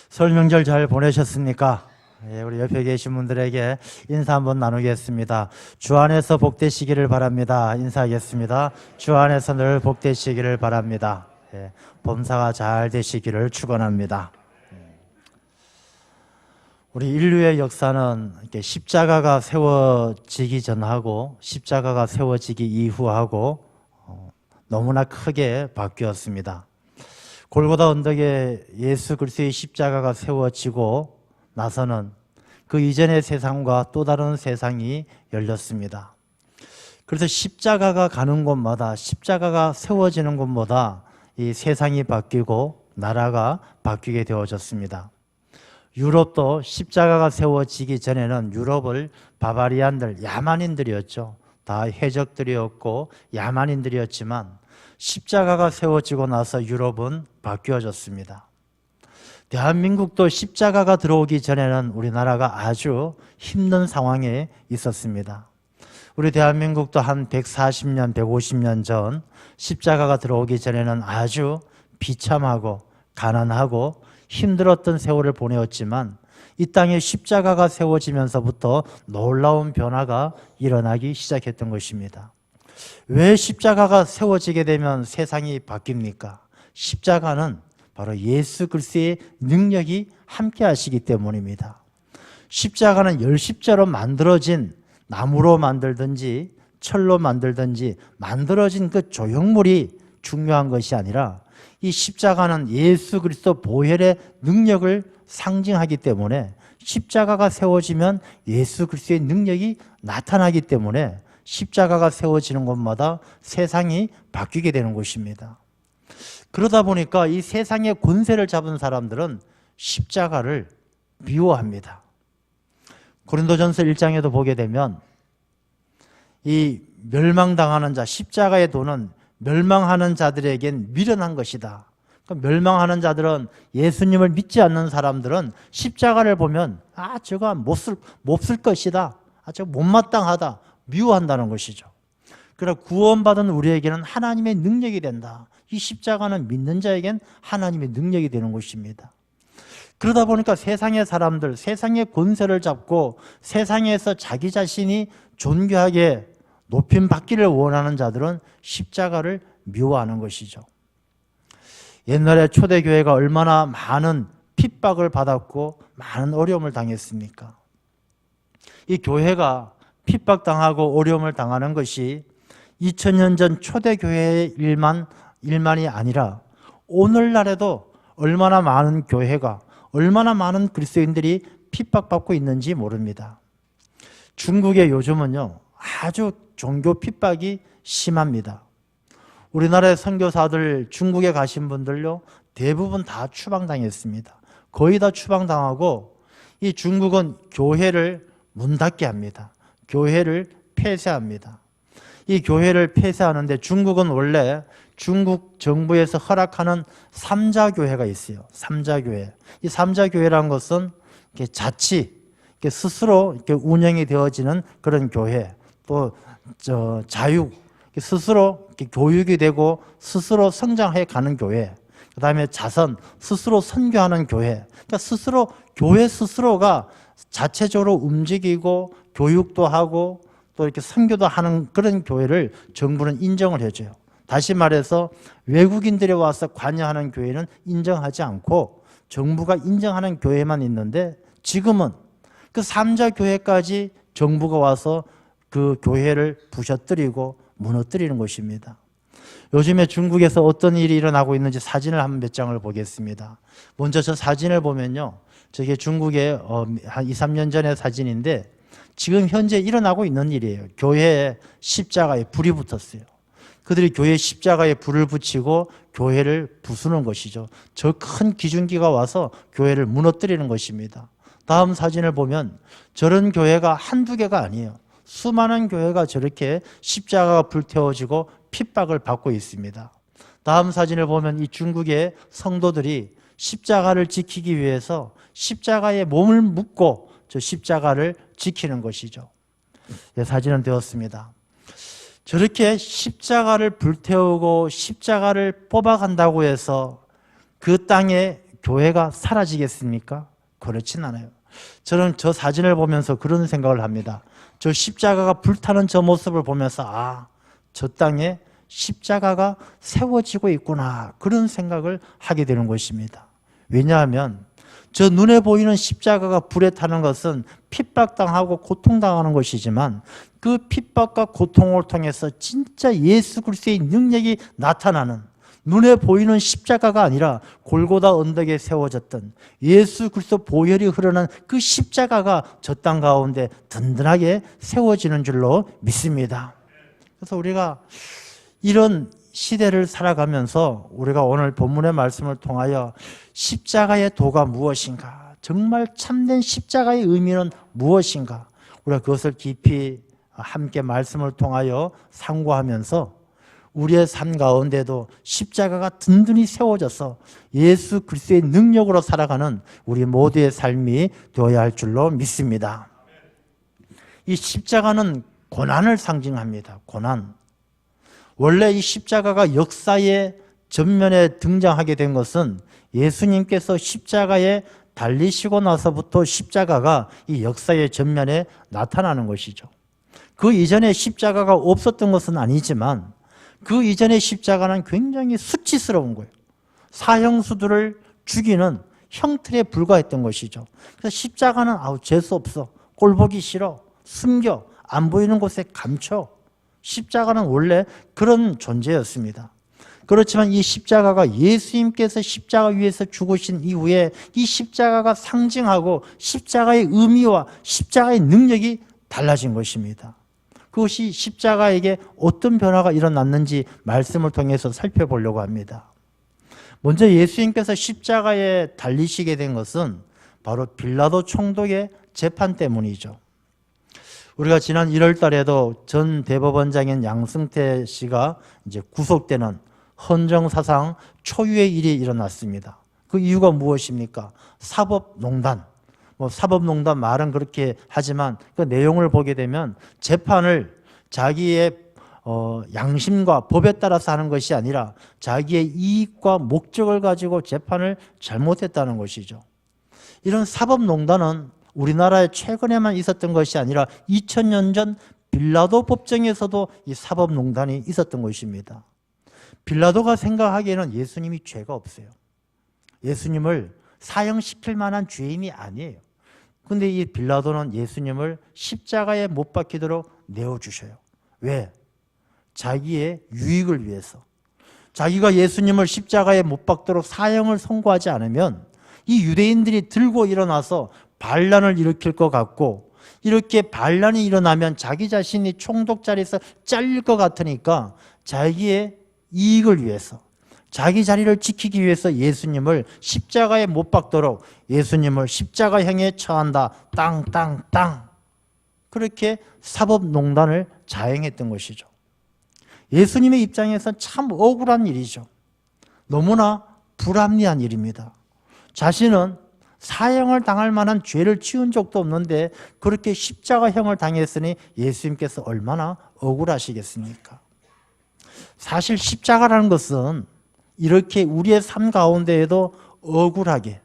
설 명절 잘 보내셨습니까? 예, 우리 옆에 계신 분들에게 인사 한번 나누겠습니다. 주 안에서 복되시기를 바랍니다. 인사하겠습니다. 주 안에서 늘 복되시기를 바랍니다. 예, 범사가 잘 되시기를 축원합니다. 우리 인류의 역사는 이렇게 십자가가 세워지기 전하고 십자가가 세워지기 이후하고 너무나 크게 바뀌었습니다. 골고다 언덕에 예수 그리스도의 십자가가 세워지고 나서는 그 이전의 세상과 또 다른 세상이 열렸습니다. 그래서 십자가가 가는 곳마다, 십자가가 세워지는 곳마다 이 세상이 바뀌고 나라가 바뀌게 되어졌습니다. 유럽도 십자가가 세워지기 전에는 유럽을 바바리안들, 야만인들이었죠. 다 해적들이었고 야만인들이었지만 십자가가 세워지고 나서 유럽은 바뀌어졌습니다. 대한민국도 십자가가 들어오기 전에는 우리나라가 아주 힘든 상황에 있었습니다. 우리 대한민국도 한 140년, 150년 전 십자가가 들어오기 전에는 아주 비참하고 가난하고 힘들었던 세월을 보내었지만 이 땅에 십자가가 세워지면서부터 놀라운 변화가 일어나기 시작했던 것입니다. 왜 십자가가 세워지게 되면 세상이 바뀝니까? 십자가는 바로 예수 그리스도의 능력이 함께 하시기 때문입니다. 십자가는 열십자로 만들어진 나무로 만들든지 철로 만들든지 만들어진 그 조형물이 중요한 것이 아니라 이 십자가는 예수 그리스도 보혈의 능력을 상징하기 때문에 십자가가 세워지면 예수 그리스도의 능력이 나타나기 때문에 십자가가 세워지는 곳마다 세상이 바뀌게 되는 것입니다. 그러다 보니까 이 세상의 권세를 잡은 사람들은 십자가를 미워합니다. 고린도전서 1장에도 보게 되면 이 멸망당하는 자, 십자가의 도는 멸망하는 자들에겐 미련한 것이다. 그러니까 멸망하는 자들은 예수님을 믿지 않는 사람들은 십자가를 보면 저거 못 쓸 것이다. 저거 못마땅하다. 미워한다는 것이죠. 그러나 구원받은 우리에게는 하나님의 능력이 된다. 이 십자가는 믿는 자에겐 하나님의 능력이 되는 것입니다. 그러다 보니까 세상의 사람들, 세상의 권세를 잡고 세상에서 자기 자신이 존귀하게 높임받기를 원하는 자들은 십자가를 미워하는 것이죠. 옛날에 초대교회가 얼마나 많은 핍박을 받았고 많은 어려움을 당했습니까? 이 교회가 핍박당하고 어려움을 당하는 것이 2000년 전 초대교회의 일만이 아니라 오늘날에도 얼마나 많은 교회가 얼마나 많은 그리스도인들이 핍박받고 있는지 모릅니다. 중국에 요즘은요 아주 종교 핍박이 심합니다. 우리나라의 선교사들 중국에 가신 분들요 대부분 다 추방당했습니다. 거의 다 추방당하고 이 중국은 교회를 문 닫게 합니다. 교회를 폐쇄합니다. 이 교회를 폐쇄하는데 중국은 원래 중국 정부에서 허락하는 삼자교회가 있어요. 삼자교회. 이 삼자교회라는 것은 자치, 스스로 운영이 되어지는 그런 교회, 또 자육, 스스로 교육이 되고 스스로 성장해 가는 교회, 그 다음에 자선, 스스로 선교하는 교회. 그러니까 스스로 교회 스스로가 자체적으로 움직이고 교육도 하고 또 이렇게 선교도 하는 그런 교회를 정부는 인정을 해줘요. 다시 말해서 외국인들이 와서 관여하는 교회는 인정하지 않고 정부가 인정하는 교회만 있는데 지금은 그 삼자교회까지 정부가 와서 그 교회를 부셔뜨리고 무너뜨리는 것입니다. 요즘에 중국에서 어떤 일이 일어나고 있는지 사진을 한 몇 장을 보겠습니다. 먼저 저 사진을 보면요. 저게 중국의 한 2, 3년 전의 사진인데 지금 현재 일어나고 있는 일이에요. 교회에 십자가에 불이 붙었어요. 그들이 교회 십자가에 불을 붙이고 교회를 부수는 것이죠. 저 큰 기중기가 와서 교회를 무너뜨리는 것입니다. 다음 사진을 보면 저런 교회가 한두 개가 아니에요. 수많은 교회가 저렇게 십자가가 불태워지고 핍박을 받고 있습니다. 다음 사진을 보면 이 중국의 성도들이 십자가를 지키기 위해서 십자가에 몸을 묻고 저 십자가를 지키는 것이죠. 사진은 되었습니다. 저렇게 십자가를 불태우고 십자가를 뽑아간다고 해서 그 땅에 교회가 사라지겠습니까? 그렇진 않아요. 저는 저 사진을 보면서 그런 생각을 합니다. 저 십자가가 불타는 저 모습을 보면서 저 땅에 십자가가 세워지고 있구나, 그런 생각을 하게 되는 것입니다. 왜냐하면 저 눈에 보이는 십자가가 불에 타는 것은 핍박당하고 고통당하는 것이지만 그 핍박과 고통을 통해서 진짜 예수 그리스도의 능력이 나타나는, 눈에 보이는 십자가가 아니라 골고다 언덕에 세워졌던 예수 그리스도 보혈이 흐르는 그 십자가가 저 땅 가운데 든든하게 세워지는 줄로 믿습니다. 그래서 우리가 이런 시대를 살아가면서 우리가 오늘 본문의 말씀을 통하여 십자가의 도가 무엇인가, 정말 참된 십자가의 의미는 무엇인가, 우리가 그것을 깊이 함께 말씀을 통하여 상고하면서 우리의 삶 가운데도 십자가가 든든히 세워져서 예수 그리스도의 능력으로 살아가는 우리 모두의 삶이 되어야 할 줄로 믿습니다. 이 십자가는 고난을 상징합니다. 고난. 원래 이 십자가가 역사의 전면에 등장하게 된 것은 예수님께서 십자가에 달리시고 나서부터 십자가가 이 역사의 전면에 나타나는 것이죠. 그 이전에 십자가가 없었던 것은 아니지만 그 이전의 십자가는 굉장히 수치스러운 거예요. 사형수들을 죽이는 형틀에 불과했던 것이죠. 그래서 십자가는 재수 없어, 꼴보기 싫어, 숨겨, 안 보이는 곳에 감춰. 십자가는 원래 그런 존재였습니다. 그렇지만 이 십자가가 예수님께서 십자가 위에서 죽으신 이후에 이 십자가가 상징하고 십자가의 의미와 십자가의 능력이 달라진 것입니다. 그것이 십자가에게 어떤 변화가 일어났는지 말씀을 통해서 살펴보려고 합니다. 먼저 예수님께서 십자가에 달리시게 된 것은 바로 빌라도 총독의 재판 때문이죠. 우리가 지난 1월 달에도 전 대법원장인 양승태 씨가 이제 구속되는 헌정사상 초유의 일이 일어났습니다. 그 이유가 무엇입니까? 사법농단. 사법농단 말은 그렇게 하지만 그 내용을 보게 되면 재판을 자기의 양심과 법에 따라서 하는 것이 아니라 자기의 이익과 목적을 가지고 재판을 잘못했다는 것이죠. 이런 사법농단은 우리나라에 최근에만 있었던 것이 아니라 2000년 전 빌라도 법정에서도 이 사법농단이 있었던 것입니다. 빌라도가 생각하기에는 예수님이 죄가 없어요. 예수님을 사형시킬 만한 죄인이 아니에요. 근데 이 빌라도는 예수님을 십자가에 못 박히도록 내어주셔요. 왜? 자기의 유익을 위해서. 자기가 예수님을 십자가에 못 박도록 사형을 선고하지 않으면 이 유대인들이 들고 일어나서 반란을 일으킬 것 같고, 이렇게 반란이 일어나면 자기 자신이 총독 자리에서 잘릴 것 같으니까 자기의 이익을 위해서, 자기 자리를 지키기 위해서 예수님을 십자가에 못 박도록 예수님을 십자가형에 처한다. 땅. 그렇게 사법농단을 자행했던 것이죠. 예수님의 입장에서 참 억울한 일이죠. 너무나 불합리한 일입니다. 자신은 사형을 당할 만한 죄를 지은 적도 없는데 그렇게 십자가형을 당했으니 예수님께서 얼마나 억울하시겠습니까? 사실 십자가라는 것은 이렇게 우리의 삶 가운데에도 억울하게,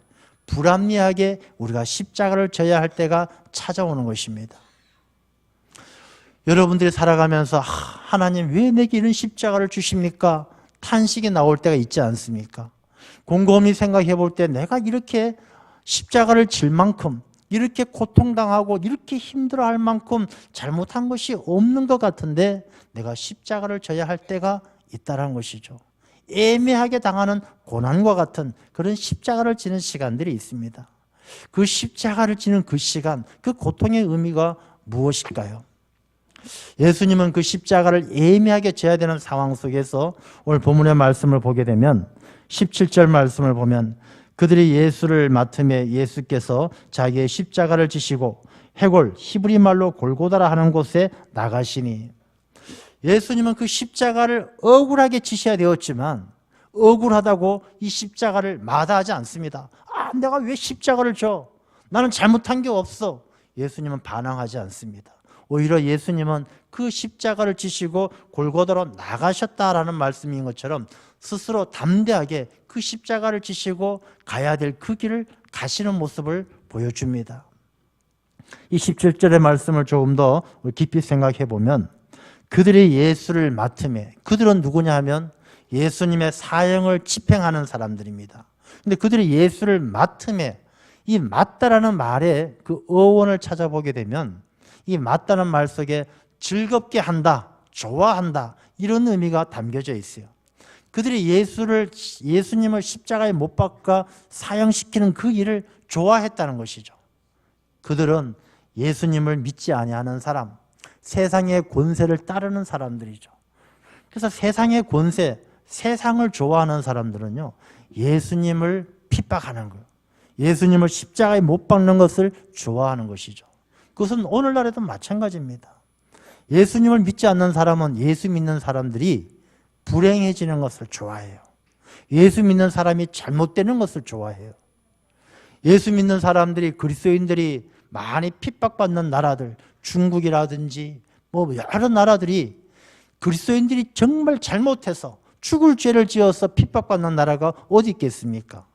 불합리하게 우리가 십자가를 져야 할 때가 찾아오는 것입니다. 여러분들이 살아가면서 하나님 왜 내게 이런 십자가를 주십니까? 탄식이 나올 때가 있지 않습니까? 곰곰이 생각해 볼 때 내가 이렇게 십자가를 질 만큼, 이렇게 고통당하고 이렇게 힘들어할 만큼 잘못한 것이 없는 것 같은데 내가 십자가를 져야 할 때가 있다는 것이죠. 애매하게 당하는 고난과 같은 그런 십자가를 지는 시간들이 있습니다. 그 십자가를 지는 그 시간, 그 고통의 의미가 무엇일까요? 예수님은 그 십자가를 애매하게 져야 되는 상황 속에서 오늘 본문의 말씀을 보게 되면 17절 말씀을 보면 그들이 예수를 맡음에 예수께서 자기의 십자가를 지시고 해골, 히브리 말로 골고다라 하는 곳에 나가시니, 예수님은 그 십자가를 억울하게 지셔야 되었지만 억울하다고 이 십자가를 마다하지 않습니다. 내가 왜 십자가를 져? 나는 잘못한 게 없어. 예수님은 반항하지 않습니다. 오히려 예수님은 그 십자가를 지시고 골고다로 나가셨다라는 말씀인 것처럼 스스로 담대하게 그 십자가를 지시고 가야 될 그 길을 가시는 모습을 보여줍니다. 이 17절의 말씀을 조금 더 깊이 생각해 보면 그들이 예수를 맡음에, 그들은 누구냐 하면 예수님의 사형을 집행하는 사람들입니다. 근데 그들이 예수를 맡음에, 이 맡다라는 말에 그 어원을 찾아보게 되면 이 맡다는 말 속에 즐겁게 한다, 좋아한다, 이런 의미가 담겨져 있어요. 그들이 예수님을 십자가에 못 박아 사형시키는 그 일을 좋아했다는 것이죠. 그들은 예수님을 믿지 아니하는 사람, 세상의 권세를 따르는 사람들이죠. 그래서 세상의 권세, 세상을 좋아하는 사람들은요, 예수님을 핍박하는 거예요. 예수님을 십자가에 못 박는 것을 좋아하는 것이죠. 그것은 오늘날에도 마찬가지입니다. 예수님을 믿지 않는 사람은 예수 믿는 사람들이 불행해지는 것을 좋아해요. 예수 믿는 사람이 잘못되는 것을 좋아해요. 예수 믿는 사람들이, 그리스도인들이 많이 핍박받는 나라들, 중국이라든지 뭐 여러 나라들이 그리스도인들이 정말 잘못해서 죽을 죄를 지어서 핍박받는 나라가 어디 있겠습니까?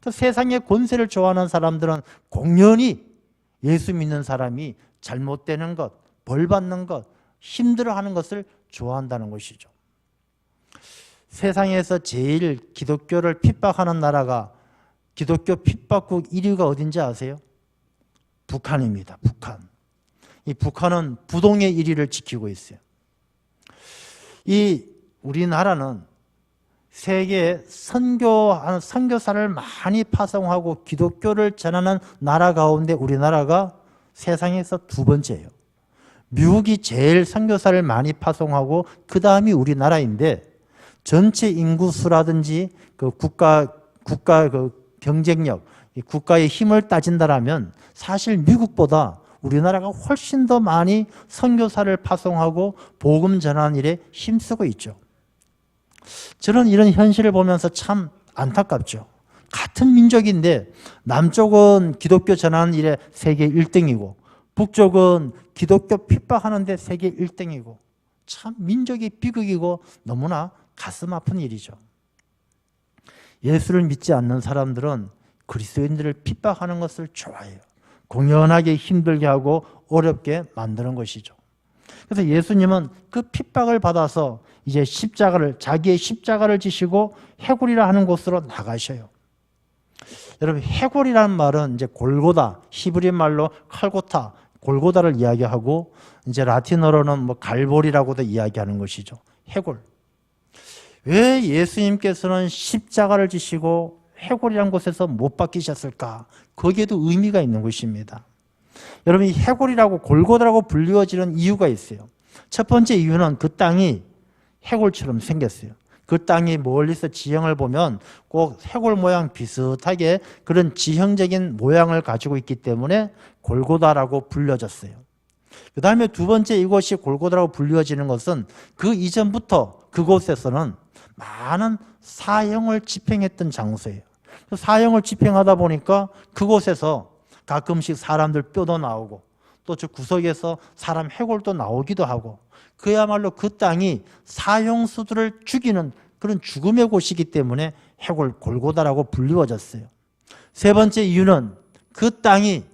세상의 권세를 좋아하는 사람들은 공연히 예수 믿는 사람이 잘못되는 것, 벌받는 것, 힘들어하는 것을 좋아한다는 것이죠. 세상에서 제일 기독교를 핍박하는 나라가 기독교 핍박국 1위가 어딘지 아세요? 북한입니다. 북한. 이 북한은 부동의 1위를 지키고 있어요. 이 우리나라는 세계에 선교사를 많이 파송하고 기독교를 전하는 나라 가운데 우리나라가 세상에서 두 번째예요. 미국이 제일 선교사를 많이 파송하고 그 다음이 우리나라인데 전체 인구수라든지 그 국가 그 경쟁력, 국가의 힘을 따진다라면 사실 미국보다 우리나라가 훨씬 더 많이 선교사를 파송하고 복음 전하는 일에 힘쓰고 있죠. 저는 이런 현실을 보면서 참 안타깝죠. 같은 민족인데 남쪽은 기독교 전하는 일에 세계 1등이고 북쪽은 기독교 핍박하는 데 세계 1등이고 참 민족이 비극이고 너무나 가슴 아픈 일이죠. 예수를 믿지 않는 사람들은 그리스도인들을 핍박하는 것을 좋아해요. 공연하게 힘들게 하고 어렵게 만드는 것이죠. 그래서 예수님은 그 핍박을 받아서 이제 자기의 십자가를 지시고 해골이라 하는 곳으로 나가셔요. 여러분, 해골이라는 말은 이제 골고다, 히브리 말로 칼고타, 골고다를 이야기하고 이제 라틴어로는 뭐 갈보리라고도 이야기하는 것이죠. 해골. 왜 예수님께서는 십자가를 지시고 해골이라는 곳에서 못 박히셨을까? 거기에도 의미가 있는 것입니다. 여러분, 이 해골이라고 골고다라고 불리워지는 이유가 있어요. 첫 번째 이유는 그 땅이 해골처럼 생겼어요. 그 땅이 멀리서 지형을 보면 꼭 해골 모양 비슷하게 그런 지형적인 모양을 가지고 있기 때문에 골고다라고 불려졌어요. 그 다음에 두 번째 이곳이 골고다라고 불리워지는 것은 그 이전부터 그곳에서는 많은 사형을 집행했던 장소예요. 사형을 집행하다 보니까 그곳에서 가끔씩 사람들 뼈도 나오고 또 저 구석에서 사람 해골도 나오기도 하고 그야말로 그 땅이 사형수들을 죽이는 그런 죽음의 곳이기 때문에 해골 골고다라고 불리워졌어요. 세 번째 이유는 그 땅이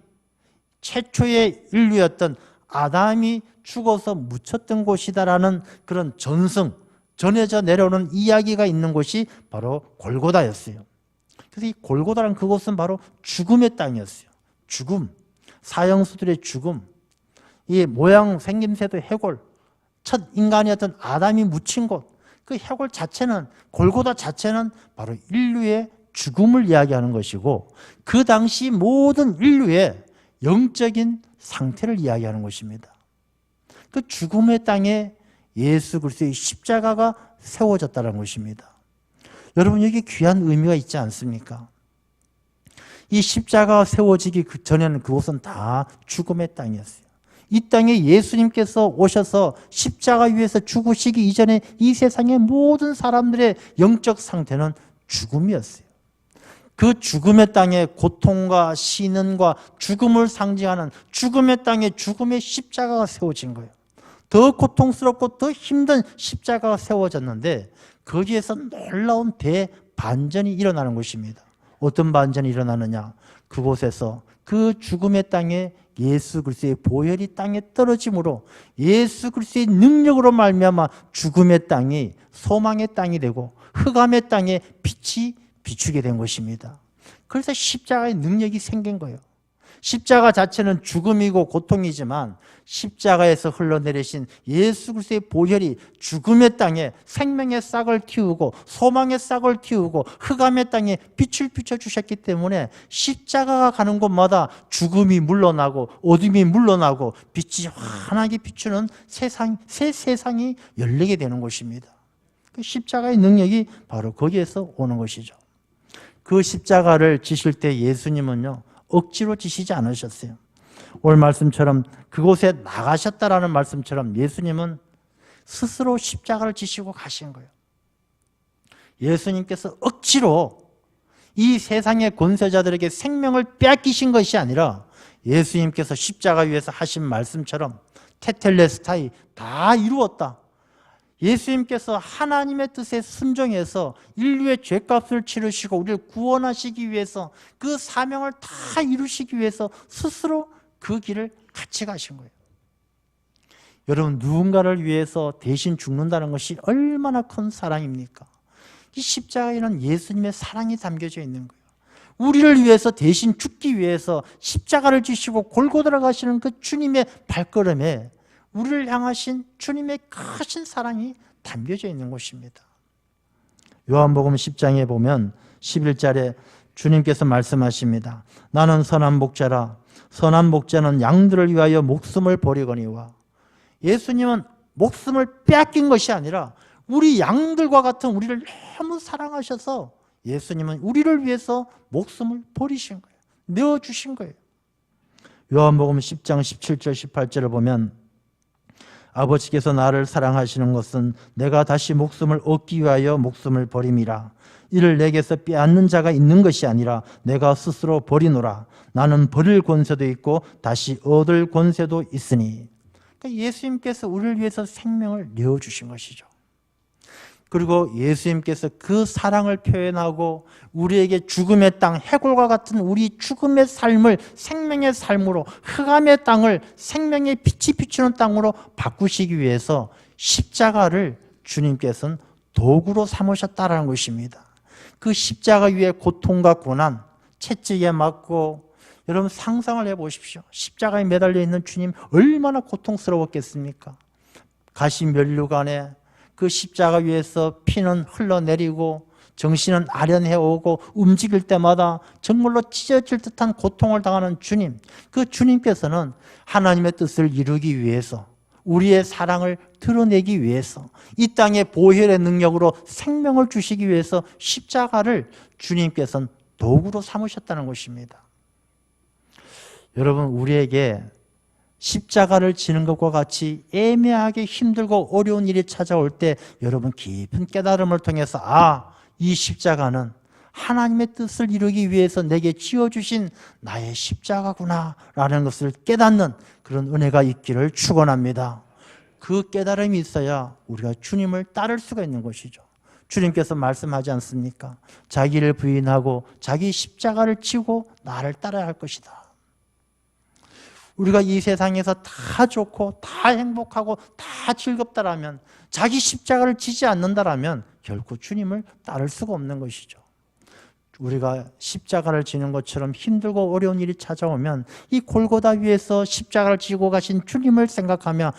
최초의 인류였던 아담이 죽어서 묻혔던 곳이다라는 그런 전해져 내려오는 이야기가 있는 곳이 바로 골고다였어요. 그래서 이 골고다라는 그곳은 바로 죽음의 땅이었어요. 죽음, 사형수들의 죽음, 이 모양 생김새도 해골, 첫 인간이었던 아담이 묻힌 곳, 그 해골 자체는, 골고다 자체는 바로 인류의 죽음을 이야기하는 것이고 그 당시 모든 인류의 영적인 상태를 이야기하는 것입니다. 그 죽음의 땅에 예수 그리스도의 십자가가 세워졌다는 것입니다. 여러분, 여기 귀한 의미가 있지 않습니까? 이 십자가가 세워지기 전에는 그곳은 다 죽음의 땅이었어요. 이 땅에 예수님께서 오셔서 십자가 위에서 죽으시기 이전에 이 세상의 모든 사람들의 영적 상태는 죽음이었어요. 그 죽음의 땅에 고통과 시는과 죽음을 상징하는 죽음의 땅에 죽음의 십자가가 세워진 거예요. 더 고통스럽고 더 힘든 십자가가 세워졌는데 거기에서 놀라운 대반전이 일어나는 것입니다. 어떤 반전이 일어나느냐? 그곳에서 그 죽음의 땅에 예수 그리스도의 보혈이 땅에 떨어짐으로 예수 그리스도의 능력으로 말미암아 죽음의 땅이 소망의 땅이 되고 흑암의 땅에 빛이 비추게 된 것입니다. 그래서 십자가의 능력이 생긴 거예요. 십자가 자체는 죽음이고 고통이지만 십자가에서 흘러내리신 예수 그리스도의 보혈이 죽음의 땅에 생명의 싹을 틔우고 소망의 싹을 틔우고 흑암의 땅에 빛을 비춰주셨기 때문에 십자가가 가는 곳마다 죽음이 물러나고 어둠이 물러나고 빛이 환하게 비추는 새 세상이 열리게 되는 것입니다. 그 십자가의 능력이 바로 거기에서 오는 것이죠. 그 십자가를 지실 때 예수님은요, 억지로 지시지 않으셨어요. 오늘 말씀처럼 그곳에 나가셨다라는 말씀처럼 예수님은 스스로 십자가를 지시고 가신 거예요. 예수님께서 억지로 이 세상의 권세자들에게 생명을 빼앗기신 것이 아니라 예수님께서 십자가 위에서 하신 말씀처럼 테텔레스타이 다 이루었다. 예수님께서 하나님의 뜻에 순종해서 인류의 죄값을 치르시고 우리를 구원하시기 위해서 그 사명을 다 이루시기 위해서 스스로 그 길을 같이 가신 거예요. 여러분, 누군가를 위해서 대신 죽는다는 것이 얼마나 큰 사랑입니까? 이 십자가에는 예수님의 사랑이 담겨져 있는 거예요. 우리를 위해서 대신 죽기 위해서 십자가를 지시고 골고다로 가시는 그 주님의 발걸음에 우리를 향하신 주님의 크신 사랑이 담겨져 있는 것입니다. 요한복음 10장에 보면 11절에 주님께서 말씀하십니다. 나는 선한 목자라. 선한 목자는 양들을 위하여 목숨을 버리거니와. 예수님은 목숨을 빼앗긴 것이 아니라 우리 양들과 같은 우리를 너무 사랑하셔서 예수님은 우리를 위해서 목숨을 버리신 거예요. 내어주신 거예요. 요한복음 10장 17절 18절을 보면 아버지께서 나를 사랑하시는 것은 내가 다시 목숨을 얻기 위하여 목숨을 버림이라. 이를 내게서 빼앗는 자가 있는 것이 아니라 내가 스스로 버리노라. 나는 버릴 권세도 있고 다시 얻을 권세도 있으니. 그러니까 예수님께서 우리를 위해서 생명을 내어주신 것이죠. 그리고 예수님께서 그 사랑을 표현하고 우리에게 죽음의 땅, 해골과 같은 우리 죽음의 삶을 생명의 삶으로, 흑암의 땅을 생명의 빛이 비추는 땅으로 바꾸시기 위해서 십자가를 주님께서는 도구로 삼으셨다는 것입니다. 그 십자가 위에 고통과 고난, 채찍에 맞고, 여러분 상상을 해보십시오. 십자가에 매달려 있는 주님 얼마나 고통스러웠겠습니까? 가시 면류관에 그 십자가 위에서 피는 흘러내리고 정신은 아련해 오고 움직일 때마다 정말로 찢어질 듯한 고통을 당하는 주님, 그 주님께서는 하나님의 뜻을 이루기 위해서, 우리의 사랑을 드러내기 위해서, 이 땅의 보혈의 능력으로 생명을 주시기 위해서 십자가를 주님께서는 도구로 삼으셨다는 것입니다. 여러분, 우리에게 십자가를 지는 것과 같이 애매하게 힘들고 어려운 일이 찾아올 때 여러분 깊은 깨달음을 통해서 이 십자가는 하나님의 뜻을 이루기 위해서 내게 지어주신 나의 십자가구나 라는 것을 깨닫는 그런 은혜가 있기를 축원합니다. 그 깨달음이 있어야 우리가 주님을 따를 수가 있는 것이죠. 주님께서 말씀하지 않습니까? 자기를 부인하고 자기 십자가를 지고 나를 따라야 할 것이다. 우리가 이 세상에서 다 좋고 다 행복하고 다 즐겁다라면, 자기 십자가를 지지 않는다라면 결코 주님을 따를 수가 없는 것이죠. 우리가 십자가를 지는 것처럼 힘들고 어려운 일이 찾아오면 이 골고다 위에서 십자가를 지고 가신 주님을 생각하며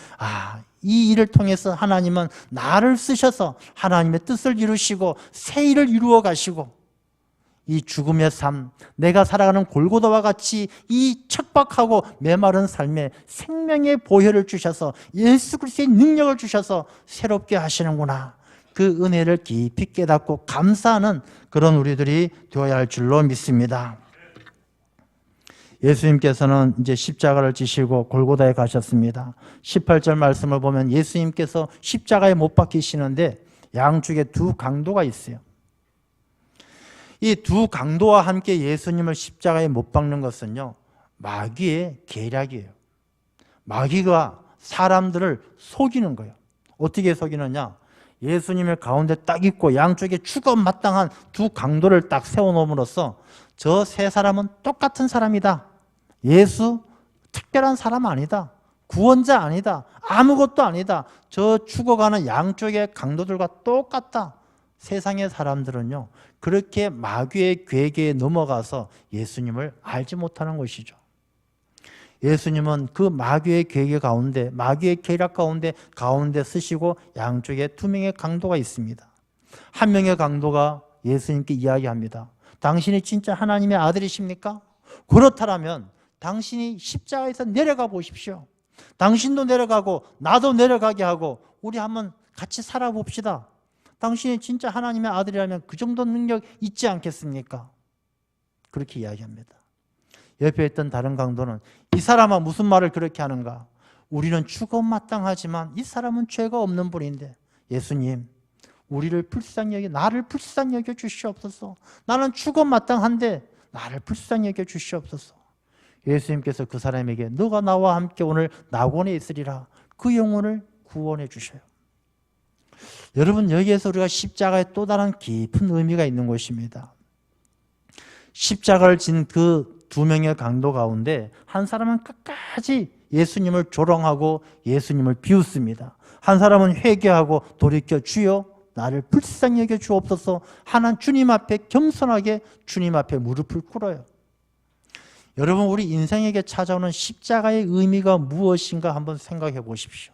이 일을 통해서 하나님은 나를 쓰셔서 하나님의 뜻을 이루시고 새 일을 이루어 가시고, 이 죽음의 삶, 내가 살아가는 골고다와 같이 이 척박하고 메마른 삶에 생명의 보혈을 주셔서 예수 그리스도의 능력을 주셔서 새롭게 하시는구나. 그 은혜를 깊이 깨닫고 감사하는 그런 우리들이 되어야 할 줄로 믿습니다. 예수님께서는 이제 십자가를 지시고 골고다에 가셨습니다. 18절 말씀을 보면 예수님께서 십자가에 못 박히시는데 양쪽에 두 강도가 있어요. 이 두 강도와 함께 예수님을 십자가에 못 박는 것은요, 마귀의 계략이에요. 마귀가 사람들을 속이는 거예요. 어떻게 속이느냐? 예수님의 가운데 딱 있고 양쪽에 추거마땅한 두 강도를 딱 세워놓음으로써 저 세 사람은 똑같은 사람이다. 예수 특별한 사람 아니다. 구원자 아니다. 아무것도 아니다. 저 죽어가는 양쪽의 강도들과 똑같다. 세상의 사람들은요, 그렇게 마귀의 괴계에 넘어가서 예수님을 알지 못하는 것이죠. 예수님은 그 마귀의 괴계 가운데, 마귀의 계략 가운데 쓰시고 양쪽에 두 명의 강도가 있습니다. 한 명의 강도가 예수님께 이야기합니다. 당신이 진짜 하나님의 아들이십니까? 그렇다면 당신이 십자가에서 내려가 보십시오. 당신도 내려가고 나도 내려가게 하고 우리 한번 같이 살아봅시다. 당신이 진짜 하나님의 아들이라면 그 정도 능력 있지 않겠습니까? 그렇게 이야기합니다. 옆에 있던 다른 강도는 이 사람아 무슨 말을 그렇게 하는가? 우리는 죽어 마땅하지만 이 사람은 죄가 없는 분인데 예수님, 나를 불쌍히 여겨 주시옵소서. 나는 죽어 마땅한데 나를 불쌍히 여겨 주시옵소서. 예수님께서 그 사람에게 너가 나와 함께 오늘 낙원에 있으리라. 그 영혼을 구원해 주셔요. 여러분, 여기에서 우리가 십자가에 또 다른 깊은 의미가 있는 것입니다. 십자가를 진 그 두 명의 강도 가운데 한 사람은 끝까지 예수님을 조롱하고 예수님을 비웃습니다. 한 사람은 회개하고 돌이켜 주여 나를 불쌍히 여겨 주옵소서 하는 주님 앞에 겸손하게 주님 앞에 무릎을 꿇어요. 여러분, 우리 인생에게 찾아오는 십자가의 의미가 무엇인가 한번 생각해 보십시오.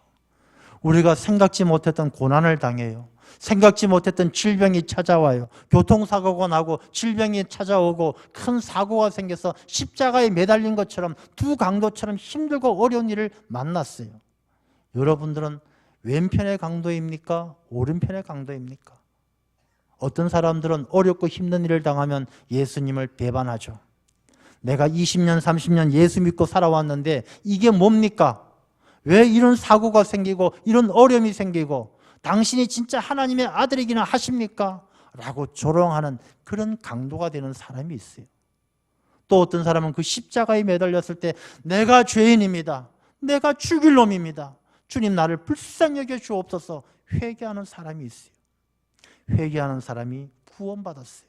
우리가 생각지 못했던 고난을 당해요. 생각지 못했던 질병이 찾아와요. 교통사고가 나고 질병이 찾아오고 큰 사고가 생겨서 십자가에 매달린 것처럼 두 강도처럼 힘들고 어려운 일을 만났어요. 여러분들은 왼편의 강도입니까? 오른편의 강도입니까? 어떤 사람들은 어렵고 힘든 일을 당하면 예수님을 배반하죠. 내가 20년, 30년 예수 믿고 살아왔는데 이게 뭡니까? 왜 이런 사고가 생기고 이런 어려움이 생기고 당신이 진짜 하나님의 아들이기나 하십니까? 라고 조롱하는 그런 강도가 되는 사람이 있어요. 또 어떤 사람은 그 십자가에 매달렸을 때 내가 죄인입니다. 내가 죽일 놈입니다. 주님 나를 불쌍히 여겨 주옵소서 회개하는 사람이 있어요. 회개하는 사람이 구원받았어요.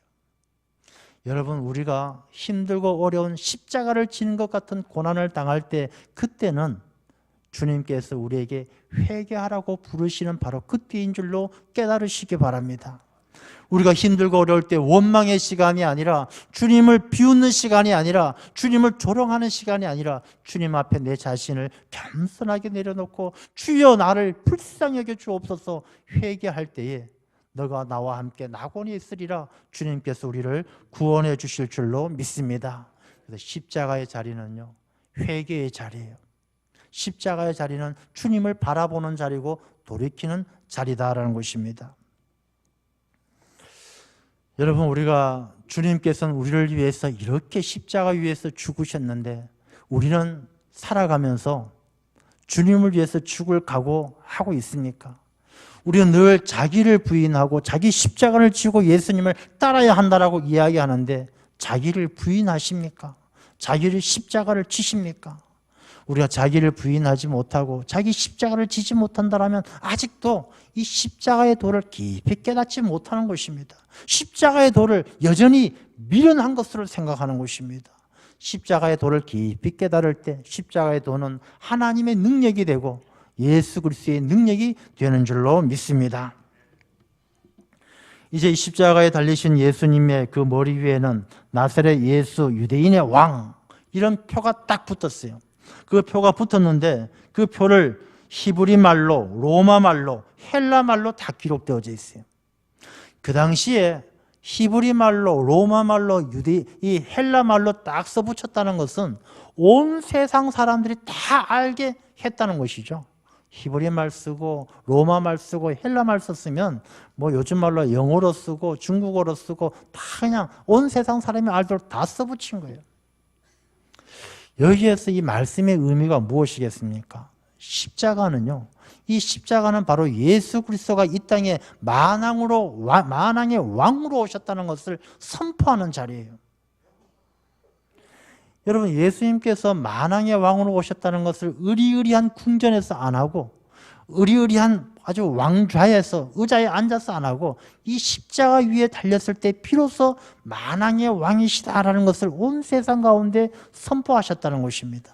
여러분, 우리가 힘들고 어려운 십자가를 지는 것 같은 고난을 당할 때 그때는 주님께서 우리에게 회개하라고 부르시는 바로 그때인 줄로 깨달으시기 바랍니다. 우리가 힘들고 어려울 때 원망의 시간이 아니라 주님을 비웃는 시간이 아니라 주님을 조롱하는 시간이 아니라 주님 앞에 내 자신을 겸손하게 내려놓고 주여 나를 불쌍히 여겨 주옵소서 회개할 때에 너가 나와 함께 낙원에 있으리라 주님께서 우리를 구원해 주실 줄로 믿습니다. 그래서 십자가의 자리는요, 회개의 자리예요. 십자가의 자리는 주님을 바라보는 자리고 돌이키는 자리다라는 것입니다. 여러분, 우리가 주님께서는 우리를 위해서 이렇게 십자가 위에서 죽으셨는데 우리는 살아가면서 주님을 위해서 죽을 각오하고 있습니까? 우리는 늘 자기를 부인하고 자기 십자가를 지고 예수님을 따라야 한다라고 이야기하는데 자기를 부인하십니까? 자기를 십자가를 지십니까? 우리가 자기를 부인하지 못하고 자기 십자가를 지지 못한다면 아직도 이 십자가의 도를 깊이 깨닫지 못하는 것입니다. 십자가의 도를 여전히 미련한 것으로 생각하는 것입니다. 십자가의 도를 깊이 깨달을 때 십자가의 도는 하나님의 능력이 되고 예수 그리스도의 능력이 되는 줄로 믿습니다. 이제 십자가에 달리신 예수님의 그 머리 위에는 나사렛 예수 유대인의 왕 이런 표가 딱 붙었어요. 그 표가 붙었는데 그 표를 히브리 말로, 로마 말로, 헬라 말로 다 기록되어져 있어요. 그 당시에 히브리 말로, 로마 말로, 이 헬라 말로 딱 써붙였다는 것은 온 세상 사람들이 다 알게 했다는 것이죠. 히브리 말 쓰고 로마 말 쓰고 헬라 말 썼으면 뭐 요즘 말로 영어로 쓰고 중국어로 쓰고 다 그냥 온 세상 사람이 알도록 다 써붙인 거예요. 여기에서 이 말씀의 의미가 무엇이겠습니까? 십자가는요, 이 십자가는 바로 예수 그리스도가 이 땅에 만왕의 왕으로 오셨다는 것을 선포하는 자리예요. 여러분, 예수님께서 만왕의 왕으로 오셨다는 것을 의리의리한 궁전에서 안 하고, 의리의리한 아주 왕좌에서 의자에 앉아서 안 하고, 이 십자가 위에 달렸을 때 비로소 만왕의 왕이시다라는 것을 온 세상 가운데 선포하셨다는 것입니다.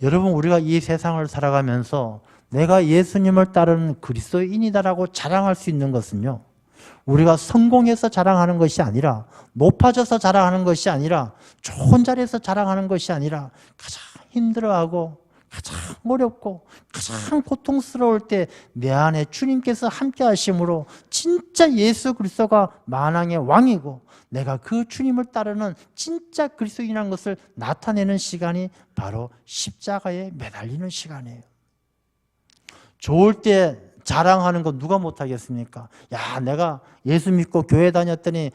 여러분, 우리가 이 세상을 살아가면서 내가 예수님을 따르는 그리스도인이다라고 자랑할 수 있는 것은요, 우리가 성공해서 자랑하는 것이 아니라, 높아져서 자랑하는 것이 아니라, 좋은 자리에서 자랑하는 것이 아니라, 가장 힘들어하고 가장 어렵고 가장 고통스러울 때 내 안에 주님께서 함께 하심으로 진짜 예수 그리스도가 만왕의 왕이고 내가 그 주님을 따르는 진짜 그리스도인이라는 것을 나타내는 시간이 바로 십자가에 매달리는 시간이에요. 좋을 때 자랑하는 거 누가 못하겠습니까? 야, 내가 예수 믿고 교회 다녔더니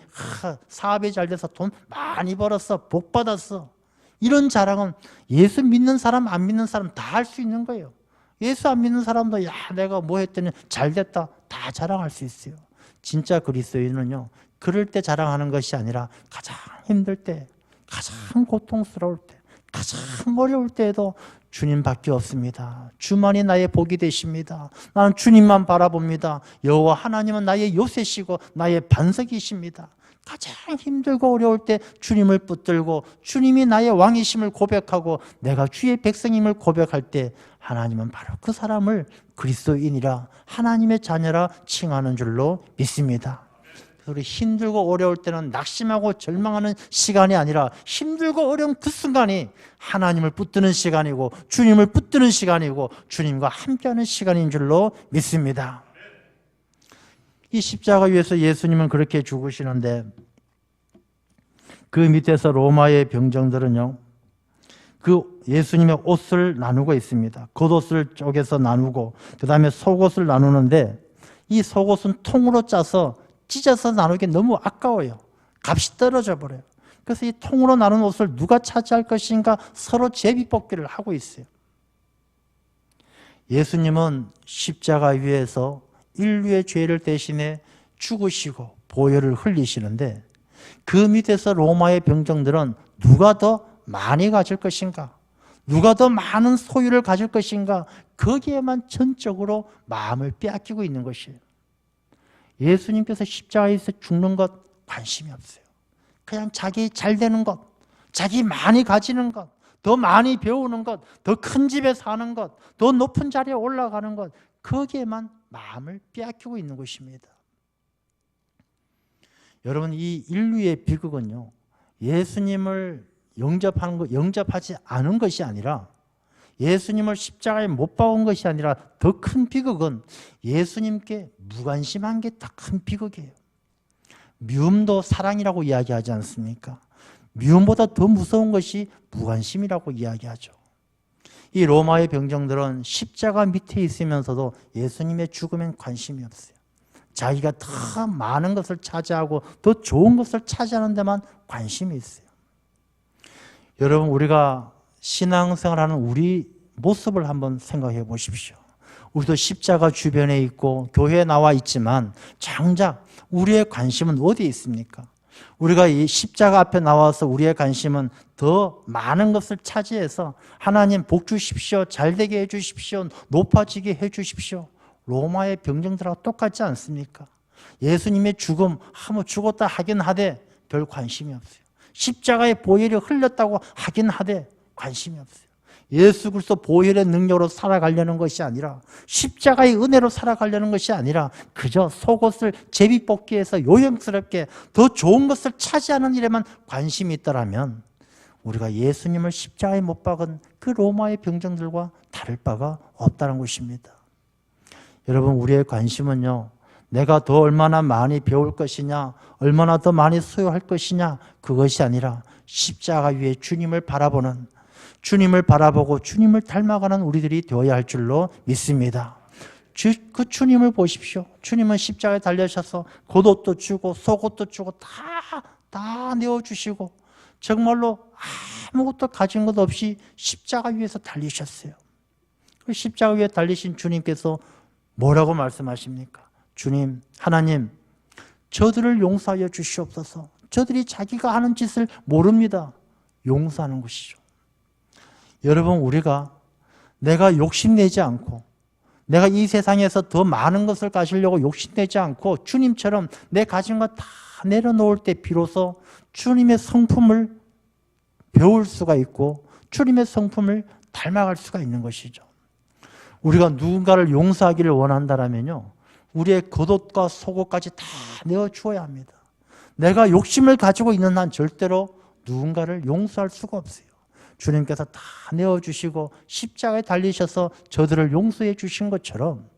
사업이 잘 돼서 돈 많이 벌었어, 복 받았어. 이런 자랑은 예수 믿는 사람, 안 믿는 사람 다 할 수 있는 거예요. 예수 안 믿는 사람도 야, 내가 뭐 했더니 잘 됐다, 다 자랑할 수 있어요. 진짜 그리스도인은요, 그럴 때 자랑하는 것이 아니라 가장 힘들 때, 가장 고통스러울 때, 가장 어려울 때에도 주님밖에 없습니다. 주만이 나의 복이 되십니다. 나는 주님만 바라봅니다. 여호와 하나님은 나의 요새시고 나의 반석이십니다. 가장 힘들고 어려울 때 주님을 붙들고 주님이 나의 왕이심을 고백하고 내가 주의 백성임을 고백할 때 하나님은 바로 그 사람을 그리스도인이라 하나님의 자녀라 칭하는 줄로 믿습니다. 우리 힘들고 어려울 때는 낙심하고 절망하는 시간이 아니라 힘들고 어려운 그 순간이 하나님을 붙드는 시간이고 주님을 붙드는 시간이고 주님과 함께하는 시간인 줄로 믿습니다. 이 십자가 위에서 예수님은 그렇게 죽으시는데 그 밑에서 로마의 병정들은요, 그 예수님의 옷을 나누고 있습니다. 겉옷을 쪼개서 나누고 그 다음에 속옷을 나누는데 이 속옷은 통으로 짜서 찢어서 나누기 너무 아까워요. 값이 떨어져 버려요. 그래서 이 통으로 나눈 옷을 누가 차지할 것인가 서로 제비뽑기를 하고 있어요. 예수님은 십자가 위에서 인류의 죄를 대신해 죽으시고 보혈을 흘리시는데 그 밑에서 로마의 병정들은 누가 더 많이 가질 것인가, 누가 더 많은 소유를 가질 것인가, 거기에만 전적으로 마음을 빼앗기고 있는 것이에요. 예수님께서 십자가에서 죽는 것 관심이 없어요. 그냥 자기 잘 되는 것, 자기 많이 가지는 것, 더 많이 배우는 것, 더 큰 집에 사는 것, 더 높은 자리에 올라가는 것, 거기에만 마음을 빼앗기고 있는 것입니다. 여러분, 이 인류의 비극은요, 예수님을 영접하지 않은 것이 아니라 예수님을 십자가에 못 박은 것이 아니라 더 큰 비극은 예수님께 무관심한 게 더 큰 비극이에요. 미움도 사랑이라고 이야기하지 않습니까? 미움보다 더 무서운 것이 무관심이라고 이야기하죠. 이 로마의 병정들은 십자가 밑에 있으면서도 예수님의 죽음엔 관심이 없어요. 자기가 더 많은 것을 차지하고 더 좋은 것을 차지하는 데만 관심이 있어요. 여러분, 우리가 신앙생활하는 우리 모습을 한번 생각해 보십시오. 우리도 십자가 주변에 있고 교회에 나와 있지만 정작 우리의 관심은 어디에 있습니까? 우리가 이 십자가 앞에 나와서 우리의 관심은 더 많은 것을 차지해서 하나님 복 주십시오, 잘되게 해 주십시오, 높아지게 해 주십시오. 로마의 병정들하고 똑같지 않습니까? 예수님의 죽음, 뭐 죽었다 하긴 하되 별 관심이 없어요. 십자가의 보혈이 흘렸다고 하긴 하되 관심이 없어요. 예수 그리스도 보혈의 능력으로 살아가려는 것이 아니라 십자가의 은혜로 살아가려는 것이 아니라 그저 속옷을 제비뽑기해서 요령스럽게 더 좋은 것을 차지하는 일에만 관심이 있더라면 우리가 예수님을 십자가에 못 박은 그 로마의 병정들과 다를 바가 없다는 것입니다. 여러분, 우리의 관심은요, 내가 더 얼마나 많이 배울 것이냐, 얼마나 더 많이 소유할 것이냐, 그것이 아니라 십자가 위에 주님을 바라보는, 주님을 바라보고 주님을 닮아가는 우리들이 되어야 할 줄로 믿습니다. 그 주님을 보십시오. 주님은 십자가에 달려셔서 겉옷도 주고 속옷도 주고 다 내어주시고 정말로 아무것도 가진 것 없이 십자가 위에서 달리셨어요. 그 십자가 위에 달리신 주님께서 뭐라고 말씀하십니까? 주님, 하나님, 저들을 용서하여 주시옵소서. 저들이 자기가 하는 짓을 모릅니다. 용서하는 것이죠. 여러분, 우리가 내가 욕심내지 않고 내가 이 세상에서 더 많은 것을 가지려고 욕심내지 않고 주님처럼 내 가진 것 다 내려놓을 때 비로소 주님의 성품을 배울 수가 있고 주님의 성품을 닮아갈 수가 있는 것이죠. 우리가 누군가를 용서하기를 원한다면요, 우리의 겉옷과 속옷까지 다 내어주어야 합니다. 내가 욕심을 가지고 있는 한 절대로 누군가를 용서할 수가 없어요. 주님께서 다 내어주시고 십자가에 달리셔서 저들을 용서해 주신 것처럼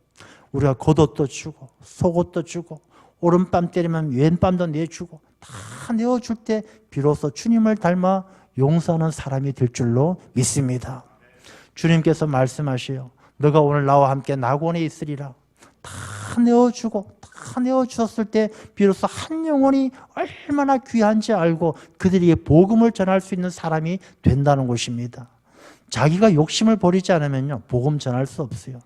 우리가 겉옷도 주고 속옷도 주고 오른밤 때리면 왼밤도 내주고 다 내어줄 때 비로소 주님을 닮아 용서하는 사람이 될 줄로 믿습니다. 주님께서 말씀하시요, 너가 오늘 나와 함께 낙원에 있으리라. 다 내어주고 다 내어주었을 때 비로소 한 영혼이 얼마나 귀한지 알고 그들에게 복음을 전할 수 있는 사람이 된다는 것입니다. 자기가 욕심을 버리지 않으면요, 복음 전할 수 없어요.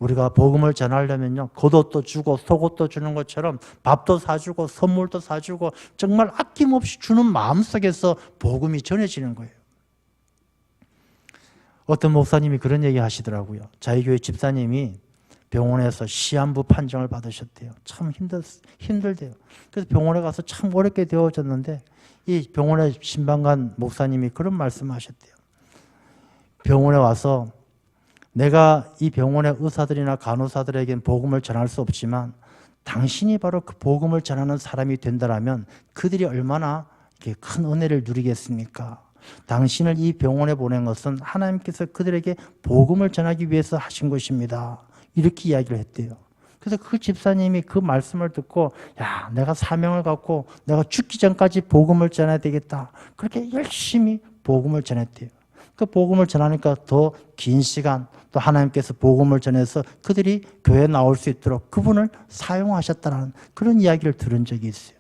우리가 복음을 전하려면요, 겉옷도 주고 속옷도 주는 것처럼 밥도 사주고 선물도 사주고 정말 아낌없이 주는 마음속에서 복음이 전해지는 거예요. 어떤 목사님이 그런 얘기 하시더라고요. 자기 교회 집사님이 병원에서 시한부 판정을 받으셨대요. 참 힘들대요. 그래서 병원에 가서 참 어렵게 되어졌는데 이 병원의 신방관 목사님이 그런 말씀을 하셨대요. 병원에 와서 내가 이 병원의 의사들이나 간호사들에겐 복음을 전할 수 없지만 당신이 바로 그 복음을 전하는 사람이 된다면 그들이 얼마나 큰 은혜를 누리겠습니까? 당신을 이 병원에 보낸 것은 하나님께서 그들에게 복음을 전하기 위해서 하신 것입니다. 이렇게 이야기를 했대요. 그래서 그 집사님이 그 말씀을 듣고, 야, 내가 사명을 갖고 내가 죽기 전까지 복음을 전해야 되겠다. 그렇게 열심히 복음을 전했대요. 그 복음을 전하니까 더 긴 시간 또 하나님께서 복음을 전해서 그들이 교회에 나올 수 있도록 그분을 사용하셨다는 그런 이야기를 들은 적이 있어요.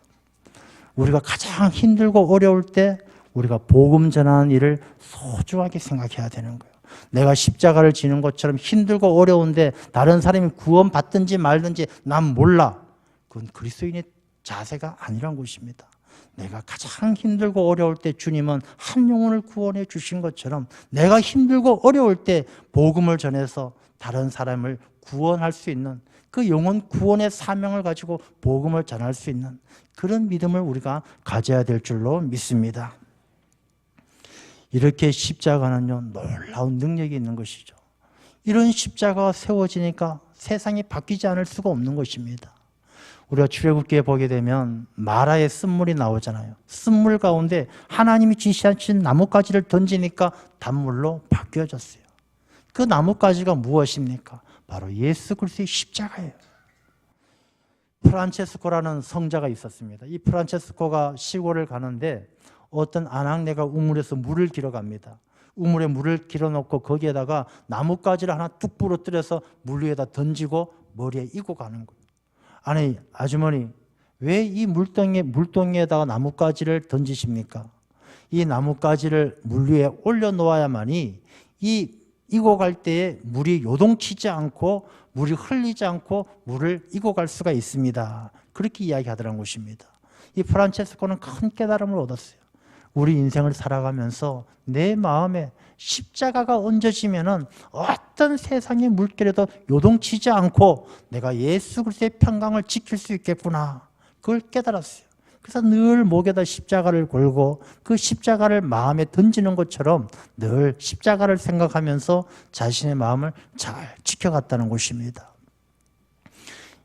우리가 가장 힘들고 어려울 때 우리가 복음 전하는 일을 소중하게 생각해야 되는 거예요. 내가 십자가를 지는 것처럼 힘들고 어려운데 다른 사람이 구원받든지 말든지 난 몰라. 그건 그리스도인의 자세가 아니란 것입니다. 내가 가장 힘들고 어려울 때 주님은 한 영혼을 구원해 주신 것처럼 내가 힘들고 어려울 때 복음을 전해서 다른 사람을 구원할 수 있는 그 영혼 구원의 사명을 가지고 복음을 전할 수 있는 그런 믿음을 우리가 가져야 될 줄로 믿습니다. 이렇게 십자가는요, 놀라운 능력이 있는 것이죠. 이런 십자가가 세워지니까 세상이 바뀌지 않을 수가 없는 것입니다. 우리가 출애굽기에 보게 되면 마라의 쓴물이 나오잖아요. 쓴물 가운데 하나님이 지시하신 나뭇가지를 던지니까 단물로 바뀌어졌어요. 그 나뭇가지가 무엇입니까? 바로 예수 그리스도의 십자가예요. 프란체스코라는 성자가 있었습니다. 이 프란체스코가 시골을 가는데 어떤 아낙네가 우물에서 물을 길어 갑니다. 우물에 물을 길어 놓고 거기에다가 나뭇가지를 하나 뚝 부러뜨려서 물 위에다 던지고 머리에 이고 가는 거예요. 아니, 아주머니, 왜 이 물동이에다가 나뭇가지를 던지십니까? 이 나뭇가지를 물 위에 올려놓아야만이 이고 갈 때에 물이 요동치지 않고 물이 흘리지 않고 물을 이고 갈 수가 있습니다. 그렇게 이야기하더라는 것입니다. 이 프란체스코는 큰 깨달음을 얻었어요. 우리 인생을 살아가면서 내 마음에 십자가가 얹어지면은 어떤 세상의 물결에도 요동치지 않고 내가 예수 그리스도의 평강을 지킬 수 있겠구나. 그걸 깨달았어요. 그래서 늘 목에다 십자가를 걸고 그 십자가를 마음에 던지는 것처럼 늘 십자가를 생각하면서 자신의 마음을 잘 지켜갔다는 것입니다.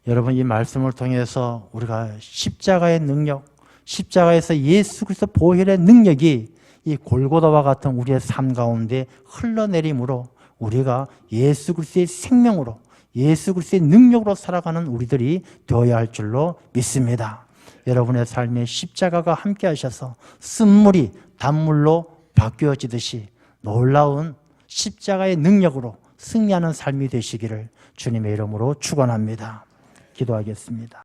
여러분, 이 말씀을 통해서 우리가 십자가의 능력, 십자가에서 예수 그리스도 보혈의 능력이 이 골고다와 같은 우리의 삶 가운데 흘러내림으로 우리가 예수 그리스도의 생명으로 예수 그리스도의 능력으로 살아가는 우리들이 되어야 할 줄로 믿습니다. 여러분의 삶에 십자가가 함께 하셔서 쓴물이 단물로 바뀌어지듯이 놀라운 십자가의 능력으로 승리하는 삶이 되시기를 주님의 이름으로 축원합니다. 기도하겠습니다.